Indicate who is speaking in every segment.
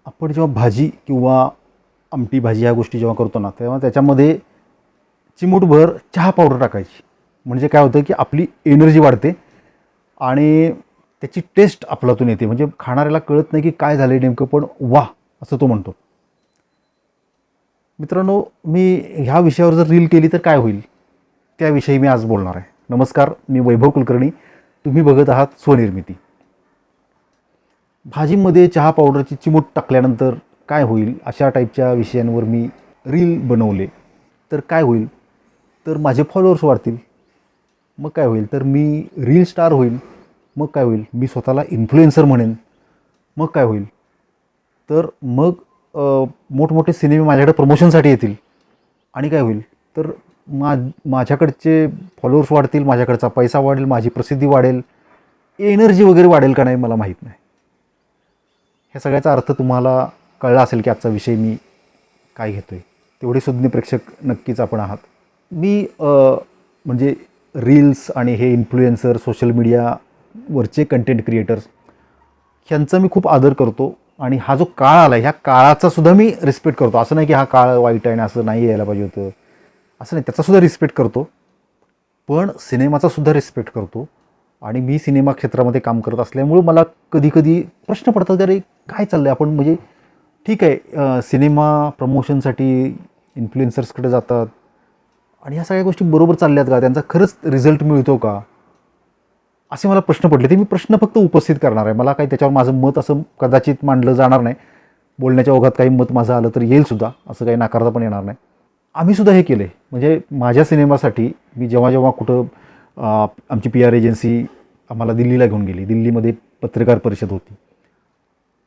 Speaker 1: आपण जेव्हा भाजी किंवा आमटी भाजी ह्या गोष्टी जेव्हा करतो ना, तेव्हा त्याच्यामध्ये चिमूटभर चहा पावडर टाकायची. म्हणजे काय होतं की आपली एनर्जी वाढते आणि त्याची टेस्ट आपल्यातून येते. म्हणजे खाणाऱ्याला कळत नाही की काय झालं नेमकं, पण वाह असं तो म्हणतो. मित्रांनो, मी ह्या विषयावर जर रील केली तर काय होईल, त्याविषयी मी आज बोलणार आहे. नमस्कार, मी वैभव कुलकर्णी. तुम्ही बघत आहात स्वनिर्मिती. भाजीमध्ये चहा पावडरची चिमूट टाकल्यानंतर काय होईल, अशा टाईपच्या विषयांवर मी रील बनवले तर काय होईल, तर माझे फॉलोअर्स वाढतील. मग काय होईल, तर मी रील स्टार होईल. मग काय होईल, मी स्वतःला इन्फ्लुएन्सर म्हणेन. मग काय होईल, तर मग मोठमोठे सिनेमे माझ्याकडे प्रमोशनसाठी येतील. आणि काय होईल, तर माझ्याकडचे फॉलोअर्स वाढतील, माझ्याकडचा पैसा वाढेल, माझी प्रसिद्धी वाढेल, एनर्जी वगैरे वाढेल का नाही मला माहीत नाही. ह्या सगळ्याचा अर्थ तुम्हाला कळला असेल की आजचा विषय मी काय घेतो आहे. तेवढे सुज्ञ प्रेक्षक नक्कीच आपण आहात. मी म्हणजे रील्स आणि हे इन्फ्लुएन्सर, सोशल मीडियावरचे कंटेंट क्रिएटर्स ह्यांचा मी खूप आदर करतो. आणि हा जो काळ आला आहे, ह्या काळाचासुद्धा मी रिस्पेक्ट करतो. असं नाही की हा काळ वाईट आहे आणि असं नाही यायला पाहिजे होतं, असं नाही. त्याचासुद्धा रिस्पेक्ट करतो, पण सिनेमाचासुद्धा रिस्पेक्ट करतो. आणि मी सिनेमा क्षेत्रामध्ये काम करत असल्यामुळं मला कधीकधी प्रश्न पडतात की अरे काय चाललं आहे. आपण म्हणजे ठीक आहे, सिनेमा प्रमोशनसाठी इन्फ्लुएन्सर्सकडे जातात आणि ह्या सगळ्या गोष्टी बरोबर चालल्यात का, त्यांचा खरंच रिझल्ट मिळतो का, असे मला प्रश्न पडले. ते मी प्रश्न फक्त उपस्थित करणार आहे. मला काही त्याच्यावर माझं मत असं कदाचित मांडलं जाणार नाही. बोलण्याच्या ओघात काही मत माझं आलं तर येईलसुद्धा, असं काही नाकारता पण येणार नाही. आम्हीसुद्धा हे केलं आहे. म्हणजे माझ्या सिनेमासाठी मी जेव्हा जेव्हा कुठं आमची PR एजन्सी आम्हाला दिल्लीला घेऊन गेली. दिल्लीमध्ये पत्रकार परिषद होती,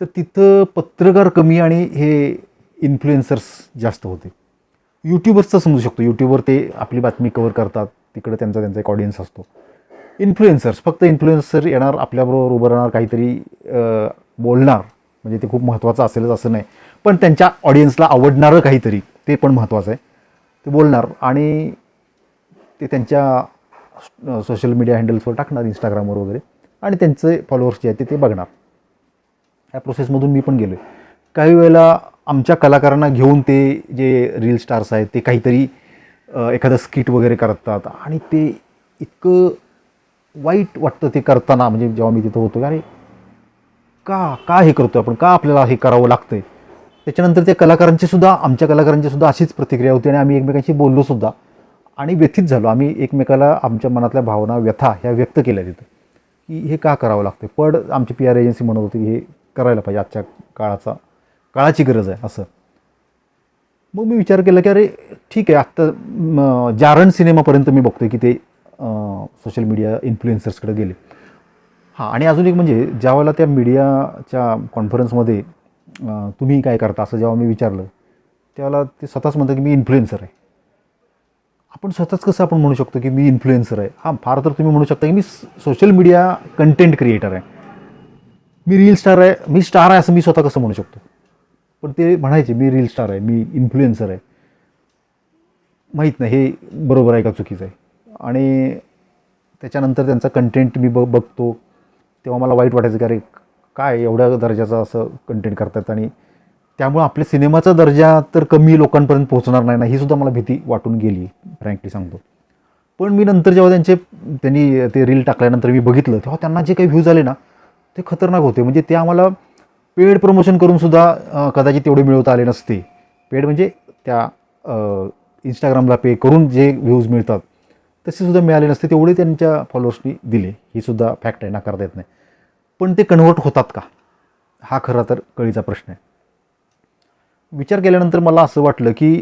Speaker 1: तर तिथं पत्रकार कमी आणि हे इन्फ्लुएन्सर्स जास्त होते. यूट्यूबर्सचं समजू शकतो, यूट्यूबवर ते आपली बातमी कव्हर करतात, तिकडे त्यांचा एक ऑडियन्स असतो. इन्फ्लुएन्सर्स, फक्त इन्फ्लुएन्सर येणार, आपल्याबरोबर उभं राहणार, काहीतरी बोलणार, म्हणजे ते खूप महत्त्वाचं असेलच असं नाही, पण त्यांच्या ऑडियन्सला आवडणारं काहीतरी, ते पण महत्त्वाचं आहे. ते बोलणार आणि ते त्यांच्या सोशल मीडिया हँडल्सवर टाकणार, इंस्टाग्रामवर वगैरे, आणि त्यांचे फॉलोअर्स जे आहेत ते बघणार. ह्या प्रोसेसमधून मी पण गेलो आहे. काही वेळेला आमच्या कलाकारांना घेऊन ते जे रील स्टार्स आहेत ते काहीतरी एखादं स्किट वगैरे करतात आणि ते इतकं वाईट वाटतं ते करताना. म्हणजे जेव्हा मी तिथं होतो, अरे का हे करतो आपण, का आपल्याला हे करावं लागतं आहे. त्याच्यानंतर त्या आमच्या कलाकारांची सुद्धा अशीच प्रतिक्रिया होती आणि आम्ही एकमेकांशी बोललोसुद्धा आणि व्यथित झालो. आम्ही एकमेकाला आमच्या मनातल्या भावना, व्यथा ह्या व्यक्त केल्या तिथं, की हे का करावं लागतं. पण आमची PR एजन्सी म्हणत होती की हे करायला पाहिजे, आजच्या काळाची गरज आहे असं. मग मी विचार केला की अरे ठीक आहे, आत्ता जारण सिनेमापर्यंत मी बघतोय की ते सोशल मीडिया इन्फ्लुएन्सर्सकडे गेले. हां, आणि अजून एक म्हणजे ज्यावेळेला त्या मीडियाच्या कॉन्फरन्समध्ये तुम्ही काय करता असं जेव्हा मी विचारलं, त्यावेळेला ते स्वतःच म्हणतात की मी इन्फ्लुएन्सर आहे. आपण स्वतःच कसं आपण म्हणू शकतो की मी इन्फ्लुएन्सर आहे. हां, फार तर तुम्ही म्हणू शकता की मी सोशल मीडिया कंटेंट क्रिएटर आहे, मी रील स्टार आहे, मी स्टार आहे, असं मी स्वतः कसं म्हणू शकतो. पण ते म्हणायचे मी रील स्टार आहे, मी इन्फ्लुएन्सर आहे. माहीत नाही हे बरोबर आहे का चुकीचं आहे. आणि त्याच्यानंतर त्यांचा कंटेंट मी बघतो तेव्हा मला वाईट वाटायचं की अरे काय एवढ्या दर्जाचं असं कंटेंट करतात आणि त्यामुळं आपल्या सिनेमाचा दर्जा तर कमी लोकांपर्यंत पोहोचणार नाही ना, ही सुद्धा मला भीती वाटून गेली, फ्रँकली सांगतो. पण मी नंतर जेव्हा त्यांनी ते रील टाकल्यानंतर मी बघितलं, तेव्हा त्यांना जे काही व्ह्यूज आले ना ते खतरनाक होते. म्हणजे ते आम्हाला पेड प्रमोशन करूनसुद्धा कदाचित तेवढे मिळवता आले नसते. पेड म्हणजे त्या इंस्टाग्रामला पे करून जे व्ह्यूज मिळतात तसेसुद्धा मिळाले नसते, तेवढे त्यांच्या फॉलोअर्सनी दिले. ही सुद्धा फॅक्ट आहे, नाकारता येत नाही. पण ते कन्व्हर्ट होतात का, हा खरा तर कळीचा प्रश्न आहे. विचार केल्यानंतर मला असं वाटलं की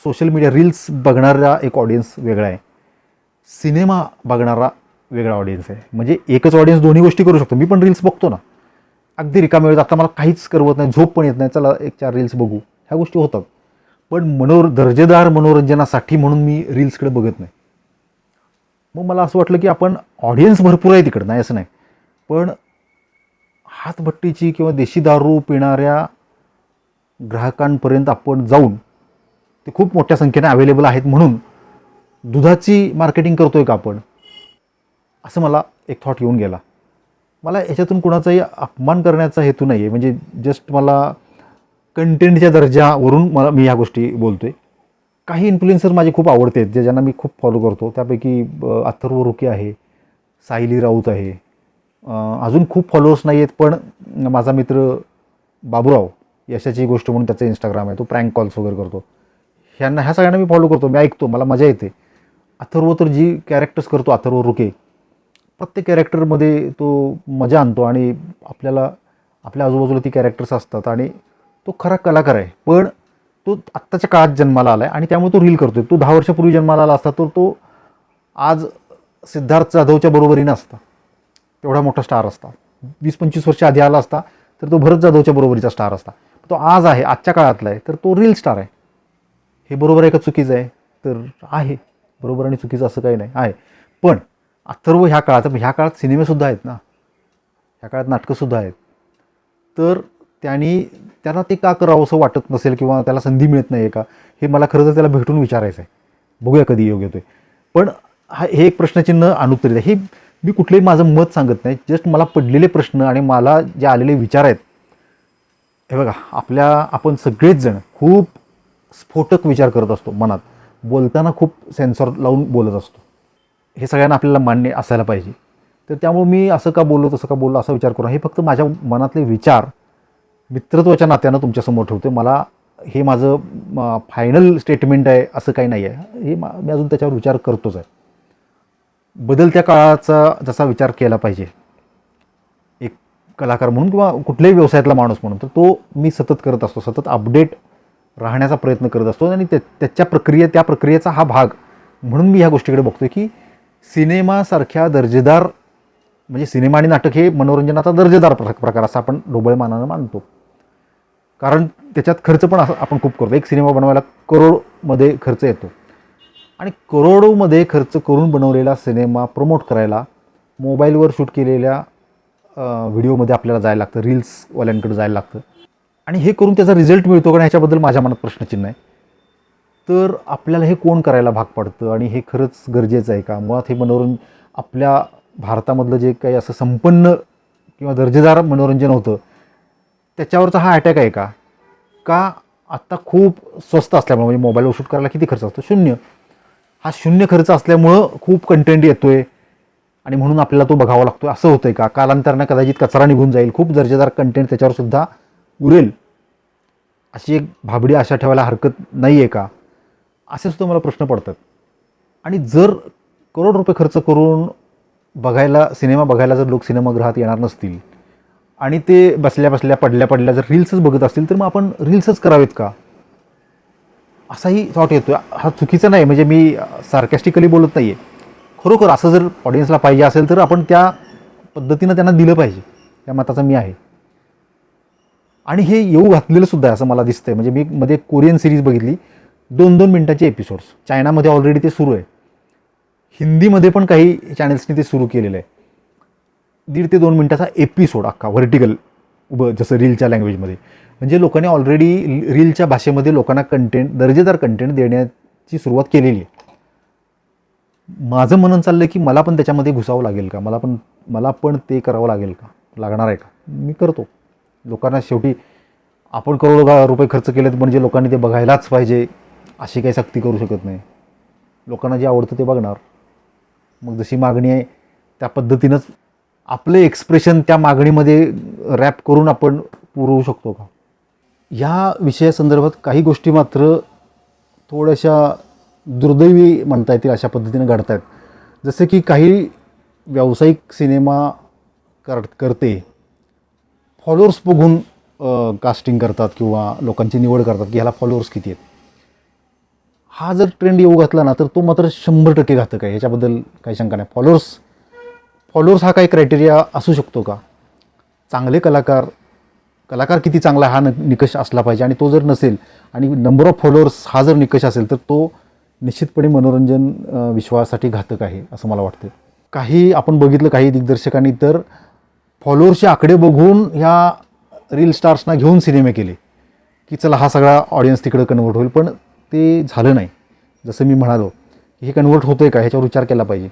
Speaker 1: सोशल मीडिया रील्स बघणारा एक ऑडियन्स वेगळा आहे, सिनेमा बघणारा वेगळा ऑडियन्स आहे. म्हणजे एकच ऑडियन्स दोन्ही गोष्टी करू शकतो. मी पण रील्स बघतो ना, अगदी रिकाम्या वेळेत. आता मला काहीच करवत नाही, झोप पण येत नाही, चला 1-4 रील्स बघू, ह्या गोष्टी होतात. पण दर्जेदार मनोरंजनासाठी म्हणून मी रील्सकडे बघत नाही. मग मला असं वाटलं की आपण ऑडियन्स भरपूर आहे तिकडं, नाही असं नाही, पण हातभट्टीची किंवा देशी दारू पिणाऱ्या ग्राहकांपर्यंत आपण जाऊन, ते खूप मोठ्या संख्येने अवेलेबल आहेत म्हणून दुधाची मार्केटिंग करतोय का आपण, असं मला एक थॉट येऊन गेला. मला याच्यातून कुणाचाही अपमान करण्याचा हेतू नाही आहे. म्हणजे जस्ट मला कंटेंटच्या दर्जावरून मी ह्या गोष्टी बोलतो आहे. काही इन्फ्लुएन्सर माझे खूप आवडते आहेत, ज्यांना मी खूप फॉलो करतो. त्यापैकी अथर्व रुके आहे, सायली राऊत आहे, अजून खूप फॉलोअर्स नाही आहेत, पण माझा मित्र बाबूराव, यशाची गोष्ट म्हणून त्याचं इंस्टाग्राम आहे, तो प्रँक कॉल्स वगैरे करतो. ह्या सगळ्यांना मी फॉलो करतो, मी ऐकतो, मला मजा येते. अथर्व तर जी कॅरेक्टर्स करतो, अथर्व रुके, प्रत्येक कॅरेक्टरमध्ये तो मजा आणतो आणि आपल्या आजूबाजूला ती कॅरेक्टर्स असतात आणि तो खरा कलाकार आहे. पण तो आत्ताच्या काळात जन्माला आला आहे आणि त्यामुळे तो रील करतो आहे. तो 10 वर्षापूर्वी जन्माला आला असता तर तो आज सिद्धार्थ जाधवच्या बरोबरीनं असता, तेवढा मोठा स्टार असता. 20-25 वर्ष आधी आला असता तर तो भरत जाधवच्या बरोबरीचा स्टार असता. तो आज आहे, आजच्या काळातला आहे, तर तो रील स्टार आहे. हे बरोबर आहे का चुकीचं आहे? तर आहे, बरोबर आणि चुकीचं असं काही नाही आहे. पण अथर्व ह्या काळात सिनेमेसुद्धा आहेत ना, ह्या काळात नाटकंसुद्धा आहेत. तर त्यांना ते का करावं असं वाटत नसेल किंवा त्याला संधी मिळत नाही आहे का, हे मला खरं तर त्याला भेटून विचारायचं आहे. बघूया कधी योग येतो आहे. पण हे एक प्रश्नचिन्ह अनुत्तरित आहे. हे मी कुठलंही माझं मत सांगत नाही, जस्ट मला पडलेले प्रश्न आणि मला जे आलेले विचार आहेत. हे बघा, आपण सगळेच जण खूप स्फोटक विचार करत असतो मनात, बोलताना खूप सेन्सॉर लावून बोलत असतो. हे सगळ्यांना आपल्याला मान्य असायला पाहिजे. तर त्यामुळे मी असं का बोललो तसं का बोललो असा विचार करून, हे फक्त माझ्या मनातले विचार मित्रत्वाच्या नात्यानं तुमच्यासमोर ठेवतो. मला हे माझं फायनल स्टेटमेंट आहे असं काही नाही आहे. हे मी अजून त्याच्यावर विचार करतोच आहे. बदलत्या काळाचा जसा विचार केला पाहिजे एक कलाकार म्हणून किंवा कुठल्याही व्यवसायातला माणूस म्हणून, तर तो मी सतत करत असतो. सतत अपडेट राहण्याचा प्रयत्न करत असतो आणि त्या प्रक्रियेचा हा भाग म्हणून मी ह्या गोष्टीकडे बघतो की सिनेमासारख्या दर्जेदार, म्हणजे सिनेमा आणि नाटक हे मनोरंजनाचा दर्जेदार प्रकार असं आपण ढोबळमानानं मानतो. कारण त्याच्यात खर्च पण आपण खूप करतो. एक सिनेमा बनवायला करोडमध्ये खर्च येतो आणि करोडोमध्ये खर्च करून बनवलेला सिनेमा प्रमोट करायला मोबाईलवर शूट केलेल्या व्हिडिओमध्ये आपल्याला जायला लागतं, रील्सवाल्यांकडे जायला लागतं आणि हे करून त्याचा रिझल्ट मिळतो का ह्याच्याबद्दल माझ्या मनात प्रश्नचिन्ह आहे. तर आपल्याला हे कोण करायला भाग पडतं आणि हे खरंच गरजेचं आहे का? मुळात हे मनोरंजन आपल्या भारतामधलं जे काही असं संपन्न किंवा दर्जेदार मनोरंजन होतं त्याच्यावरचा हा अटॅक आहे का? का आत्ता खूप स्वस्त असल्यामुळे, म्हणजे मोबाईलवर शूट करायला किती खर्च असतो? 0. हा 0 खर्च असल्यामुळं खूप कंटेंट येतो आहे आणि म्हणून आपल्याला तो बघावा लागतो असं होतं आहे का? कालांतरानं कदाचित कचरा निघून जाईल, खूप दर्जेदार कंटेंट त्याच्यावरसुद्धा उरेल, अशी एक भाबडी आशा ठेवायला हरकत नाही आहे का? असे सुद्धा मला प्रश्न पडतात. आणि जर करोड रुपये खर्च करून सिनेमा बघायला जर लोक सिनेमागृहात येणार नसतील आणि ते बसल्या पडल्या जर रील्सच बघत असतील, तर मग आपण रील्सच करावेत का? असाही थॉट येतो. हा चुकीचा नाही, म्हणजे मी सार्कॅस्टिकली बोलत नाही आहे. खरोखर असं जर ऑडियन्सला पाहिजे असेल तर आपण त्या पद्धतीनं त्यांना दिलं पाहिजे, त्या मताचा मी आहे. आणि हे येऊ घातलेलं सुद्धा आहे असं मला दिसतंय. म्हणजे मी मध्ये कोरियन सिरीज बघितली, 2-2 मिनिटाचे एपिसोड्स. चायनामध्ये ऑलरेडी ते सुरू आहे, हिंदीमध्ये पण काही चॅनल्सनी ते सुरू केलेलं आहे. 1.5 ते 2 मिनिटाचा एपिसोड अख्खा व्हर्टिकल उभं, जसं रीलच्या लँग्वेजमध्ये. म्हणजे लोकांनी ऑलरेडी रीलच्या भाषेमध्ये लोकांना दर्जेदार कंटेंट देण्याची सुरुवात केलेली आहे. माझं म्हणून चाललं की मला पण त्याच्यामध्ये घुसावं लागेल का? मला पण ते करावं लागणार आहे का? मी करतो. लोकांना शेवटी आपण करोड रुपये खर्च केलेत म्हणजे लोकांनी ते बघायलाच पाहिजे अशी काही सक्ती करू शकत नाही. लोकांना जे आवडतं ते बघणार. मग जशी मागणी आहे त्या पद्धतीनंच आपलं एक्सप्रेशन त्या मागणीमध्ये रॅप करून आपण पुरवू शकतो का? ह्या विषयासंदर्भात काही गोष्टी मात्र थोड्याशा दुर्दैवी म्हणता येतील अशा पद्धतीने घडत आहेत. जसं की काही व्यावसायिक सिनेमा करते फॉलोअर्स बघून कास्टिंग करतात किंवा लोकांची निवड करतात की ह्याला फॉलोअर्स किती आहेत. हा जर ट्रेंड येऊ घातला ना तर तो मात्र 100% घातक आहे, ह्याच्याबद्दल काही शंका नाही. फॉलोअर्स हा काही क्रायटेरिया असू शकतो का? चांगले कलाकार किती चांगला हा निकष असला पाहिजे आणि तो जर नसेल आणि नंबर ऑफ फॉलोअर्स हा जर निकष असेल तर तो निश्चितपणे मनोरंजन विश्वासाठी घातक आहे असं मला वाटतं. आपण बघितलं काही दिग्दर्शकांनी तर फॉलोअर्सचे आकडे बघून ह्या रील स्टार्सना घेऊन सिनेमे केले की चला हा सगळा ऑडियन्स तिकडं कन्वर्ट होईल, पण ते झालं नाही. जसं मी म्हणालो हे कन्वर्ट होतं आहे का ह्याच्यावर विचार केला पाहिजे.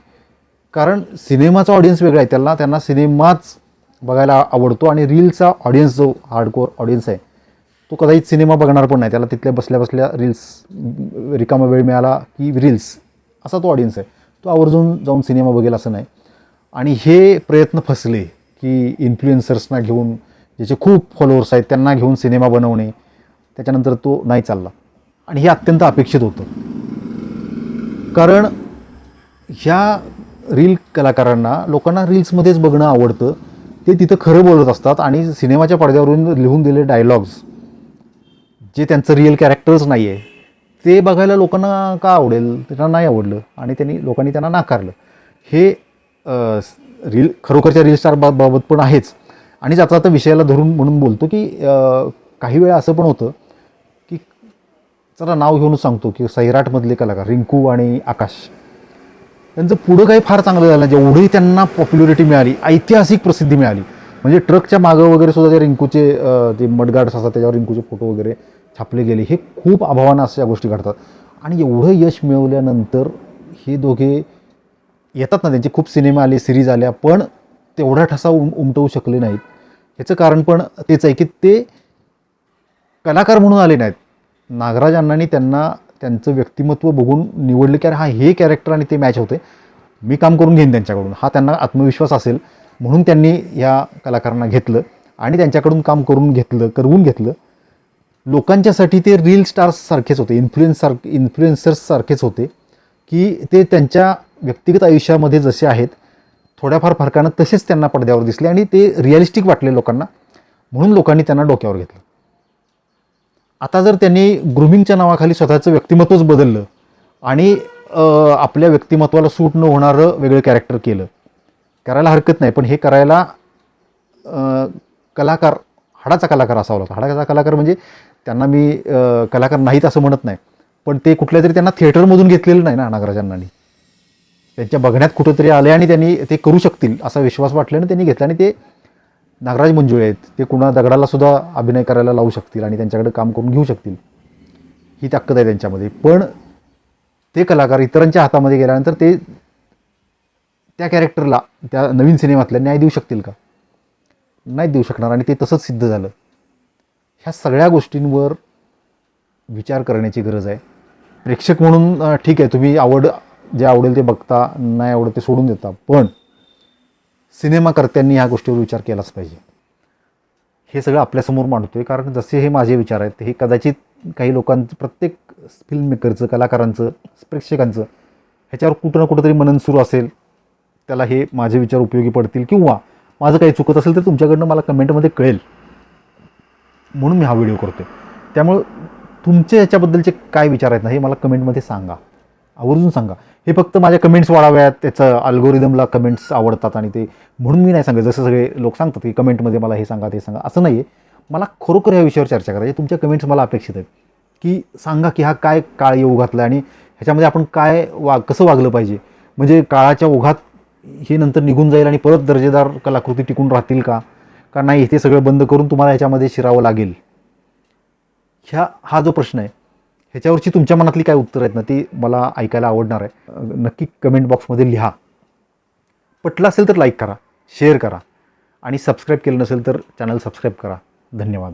Speaker 1: कारण सिनेमाचा ऑडियन्स वेगळा आहे, त्यांना सिनेमाच बघायला आवडतो आणि रीलचा ऑडियन्स जो हार्डकोअर ऑडियन्स आहे तो कदाचित सिनेमा बघणार पण नाही, त्याला तिथल्या बसल्या बसल्या रील्स, रिकामा वेळ मिळाला की रील्स, असा तो ऑडियन्स आहे. तो आवर्जून जाऊन सिनेमा बघेल असं नाही. आणि हे प्रयत्न फसले की इन्फ्लुएन्सर्सना घेऊन, ज्याचे खूप फॉलोअर्स आहेत त्यांना घेऊन सिनेमा बनवणे, त्याच्यानंतर तो नाही चालला. आणि हे अत्यंत अपेक्षित होतं, कारण ह्या रील कलाकारांना, लोकांना रील्समध्येच बघणं आवडतं. ते तिथं खरं बोलत असतात आणि सिनेमाच्या पडद्यावरून लिहून दिले डायलॉग्स, जे त्यांचं रिअल कॅरेक्टर्स नाही आहे, ते बघायला लोकांना का आवडेल? त्यांना नाही आवडलं आणि लोकांनी त्यांना नाकारलं. हे रील खरोखरच्या रील स्टार बाबत पण आहेच. आणि आता आता विषयाला धरून म्हणून बोलतो की काही वेळा असं पण होतं की, चला नाव घेऊनच सांगतो की सैराटमधले कलाकार रिंकू आणि आकाश, त्यांचं पुढं काही फार चांगलं झालं, जेवढी त्यांना पॉप्युलरिटी मिळाली, ऐतिहासिक प्रसिद्धी मिळाली. म्हणजे ट्रकच्या मागं वगैरे सुद्धा ते रिंकूचे जे मडगार्ड्स असतात त्याच्यावर रिंकूचे फोटो वगैरे छापले गेले. हे खूप अभावानं अशा गोष्टी घडतात. आणि एवढं यश मिळवल्यानंतर हे दोघे येतात ना, त्यांचे खूप सिनेमा आले, सिरीज आल्या, पण तेवढा ठसा उमटवू शकले नाहीत. ह्याचं कारण पण तेच आहे की ते कलाकार म्हणून आले नाहीत. नागराज अण्णांनी त्यांना त्यांचं व्यक्तिमत्व बघून निवडलं की अरे हा हे कॅरेक्टर आणि ते मॅच होते, मी काम करून घेईन त्यांच्याकडून, हा त्यांना आत्मविश्वास असेल म्हणून त्यांनी ह्या कलाकारांना घेतलं आणि त्यांच्याकडून काम करवून घेतलं. लोकांच्यासाठी ते रील स्टार्स सारखेच होते, इन्फ्लुएन्सर्स सारखेच होते की ते त्यांच्या व्यक्तिगत आयुष्यामध्ये जसे आहेत थोड्याफार फरकानं तसेच त्यांना पडद्यावर दिसले आणि ते रिअलिस्टिक वाटले लोकांना, म्हणून लोकांनी त्यांना डोक्यावर घेतलं. आता जर त्यांनी ग्रूमिंगच्या नावाखाली स्वतःचं व्यक्तिमत्वच बदललं आणि आपल्या व्यक्तिमत्वाला सूट न होणारं वेगळं कॅरेक्टर केलं, करायला हरकत नाही, पण हे करायला कलाकार, हाडाचा कलाकार असावा लागतो. हाडाचा कलाकार म्हणजे त्यांना मी कलाकार नाहीत असं म्हणत नाही, पण ते कुठल्या तरी त्यांना थिएटरमधून घेतलेलं नाही ना नागराजांनी. त्यांच्या बघण्यात कुठंतरी आले आणि त्यांनी ते करू शकतील असा विश्वास वाटल्यानं त्यांनी घेतला. आणि ते नागराज मंजुळे आहेत, ते कुणा दगडाला सुद्धा अभिनय करायला लावू शकतील आणि त्यांच्याकडे काम करून घेऊ शकतील, ही ताकद आहे त्यांच्यामध्ये. पण ते कलाकार इतरांच्या हातामध्ये गेल्यानंतर ते त्या कॅरेक्टरला, त्या नवीन सिनेमातल्या न्याय देऊ शकतील का? नाही देऊ शकणार. आणि ते तसंच सिद्ध झालं. ह्या सगळ्या गोष्टींवर विचार करण्याची गरज आहे. प्रेक्षक म्हणून ठीक आहे, तुम्ही जे आवडेल ते बघता, नाही आवडत ते सोडून देता, पण सिनेमाकर्त्यांनी ह्या गोष्टीवर विचार केलाच पाहिजे. हे सगळं आपल्यासमोर मांडतोय कारण जसे हे माझे विचार आहेत, हे कदाचित काही लोकांचं, प्रत्येक फिल्म मेकरचं, कलाकारांचं, प्रेक्षकांचं ह्याच्यावर कुठं ना कुठंतरी मनन सुरू असेल. त्याला हे माझे विचार उपयोगी पडतील किंवा माझं काही चुकत असेल तर तुमच्याकडनं मला कमेंटमध्ये कळेल, म्हणून मी हा व्हिडिओ करतो. त्यामुळं तुमचे ह्याच्याबद्दलचे काय विचार आहेत ना, हे मला कमेंटमध्ये सांगा, आवर्जून सांगा. हे फक्त माझ्या कमेंट्स वाढाव्यात, त्याचं अल्गोरिदमला कमेंट्स आवडतात आणि ते म्हणून मी नाही सांगत, जसं सगळे लोक सांगतात की कमेंटमध्ये मला हे सांगा ते सांगा, असं नाही आहे. मला खरोखर ह्या विषयावर चर्चा करायची. तुमच्या कमेंट्स मला अपेक्षित आहेत की सांगा की हा काय काळ येऊ घातला आणि ह्याच्यामध्ये आपण काय कसं वागलं पाहिजे. म्हणजे काळाच्या ओघात हे नंतर निघून जाईल आणि परत दर्जेदार कलाकृती टिकून राहतील का नाही, ते सगळं बंद करून तुम्हाला ह्याच्यामध्ये शिरावं लागेल. हा जो प्रश्न आहे, ह्याच्यावरची तुमच्या मनातली काय उत्तर आहेत ना, ती मला ऐकायला आवडणार आहे. नक्की कमेंट बॉक्समध्ये लिहा. पटलं असेल तर लाईक करा, शेअर करा आणि सबस्क्राईब केलं नसेल तर चॅनल सबस्क्राईब करा. धन्यवाद.